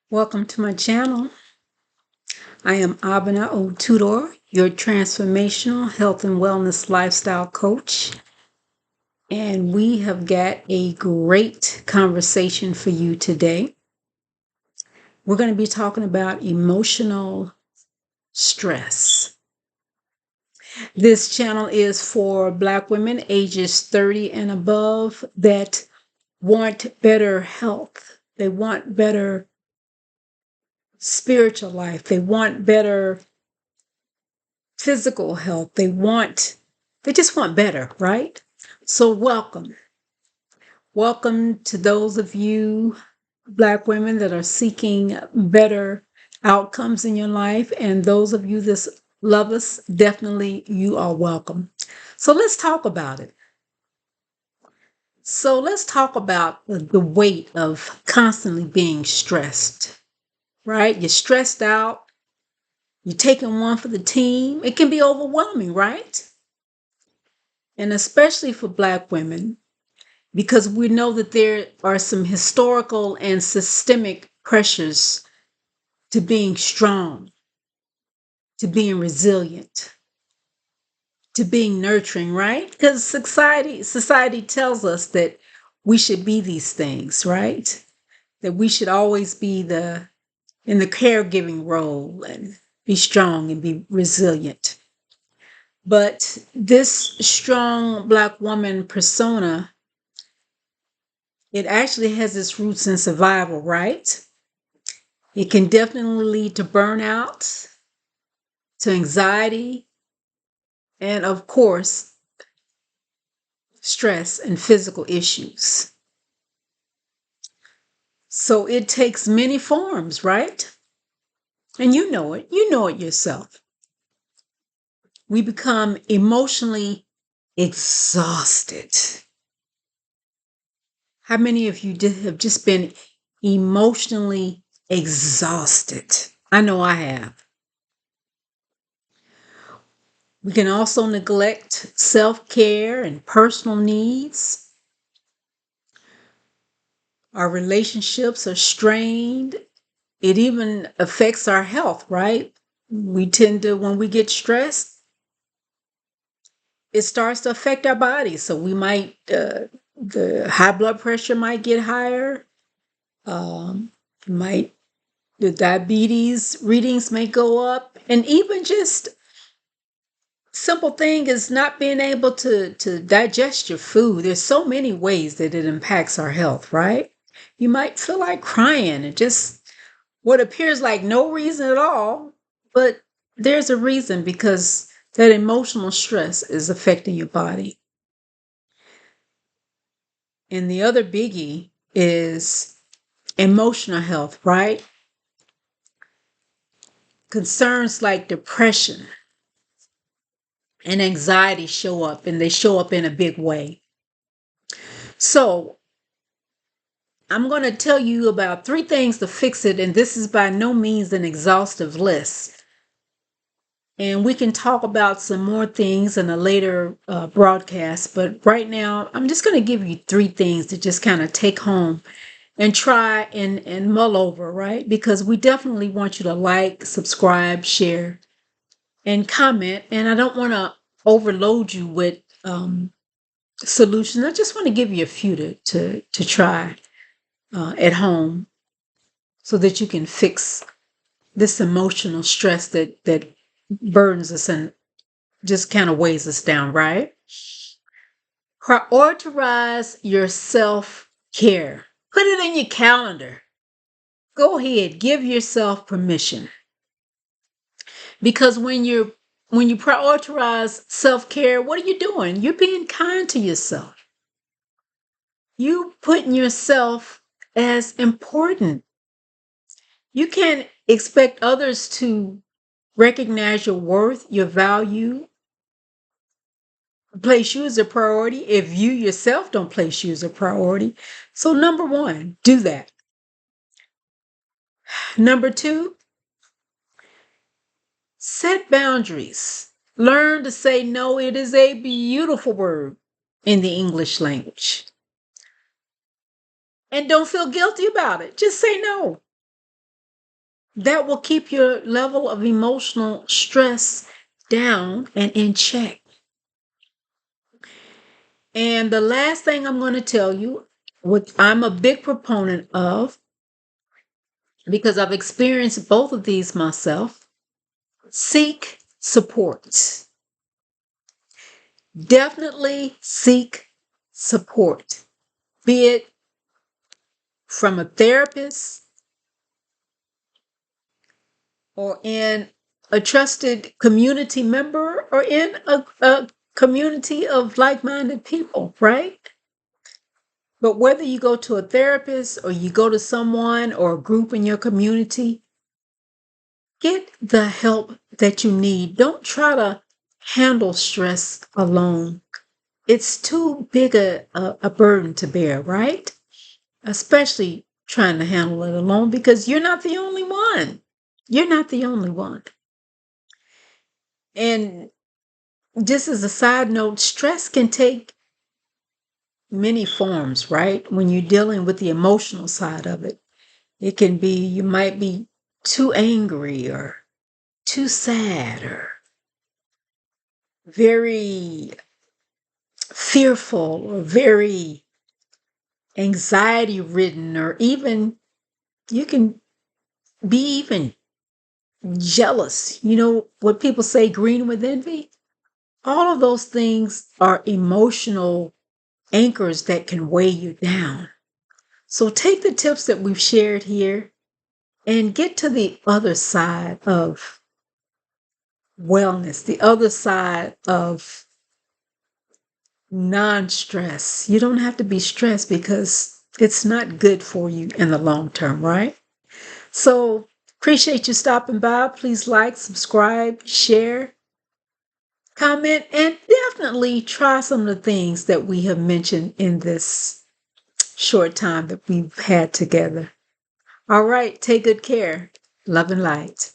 Welcome to my channel. I am Abena Otudor, your transformational health and wellness lifestyle coach. And we have got a great conversation for you today. We're going to be talking about emotional stress. This channel is for Black women ages 30 and above that want better health. They want better spiritual life. They want better physical health. They just want better, right? So welcome. Welcome to those of you Black women that are seeking better outcomes in your life. And those of you that love us, definitely you are welcome. So let's talk about it. So let's talk about the weight of constantly being stressed, right? You're stressed out. You're taking one for the team. It can be overwhelming, right? And especially for Black women, because we know that there are some historical and systemic pressures to being strong, to being resilient, to being nurturing, right? Because society tells us that we should be these things, right? That we should always be in the caregiving role and be strong and be resilient. But this strong Black woman persona, it actually has its roots in survival, right? It can definitely lead to burnout, to anxiety, and of course, stress and physical issues. So it takes many forms, right? And you know it yourself. We become emotionally exhausted. How many of you have just been emotionally exhausted? I know I have. We can also neglect self-care and personal needs. Our relationships are strained. It even affects our health, right? We tend to, when we get stressed, it starts to affect our bodies. So we might, the high blood pressure might get higher. Um, might the diabetes readings may go up, and even just simple thing is not being able to digest your food. There's so many ways that it impacts our health, right? You might feel like crying and just what appears like no reason at all, but there's a reason because that emotional stress is affecting your body. And the other biggie is emotional health, right? Concerns like depression and anxiety show up, and they show up in a big way. So I'm going to tell you about 3 things to fix it, and this is by no means an exhaustive list. And we can talk about some more things in a later broadcast, but right now I'm just going to give you 3 things to just kind of take home and try and mull over, right? Because we definitely want you to like, subscribe, share, and comment. And I don't want to overload you with solutions. I just want to give you a few to try at home so that you can fix this emotional stress that burdens us and just kind of weighs us down, right? Prioritize your self-care. Put it in your calendar. Go ahead, give yourself permission. Because when you prioritize self-care, what are you doing? You're being kind to yourself. You putting yourself as important. You can't expect others to recognize your worth, your value, place you as a priority if you yourself don't place you as a priority. So number 1, do that. Number 2, set boundaries. Learn to say no. It is a beautiful word in the English language. And don't feel guilty about it. Just say no. That will keep your level of emotional stress down and in check. And the last thing I'm going to tell you, what I'm a big proponent of, because I've experienced both of these myself, seek support. Definitely seek support, be it from a therapist or in a trusted community member or in a community of like-minded people, right? But whether you go to a therapist or you go to someone or a group in your community, get the help that you need. Don't try to handle stress alone. It's too big a burden to bear, right? Especially trying to handle it alone because you're not the only one. You're not the only one. And just as a side note, stress can take many forms, right? When you're dealing with the emotional side of it, it can be you might be too angry or too sad or very fearful or very anxiety ridden, or even you can be even jealous. You know what people say, green with envy? All of those things are emotional anchors that can weigh you down. So take the tips that we've shared here and get to the other side of wellness, the other side of non-stress. You don't have to be stressed because it's not good for you in the long term, right? So appreciate you stopping by. Please like, subscribe, share, comment, and definitely try some of the things that we have mentioned in this short time that we've had together. All right, take good care. Love and light.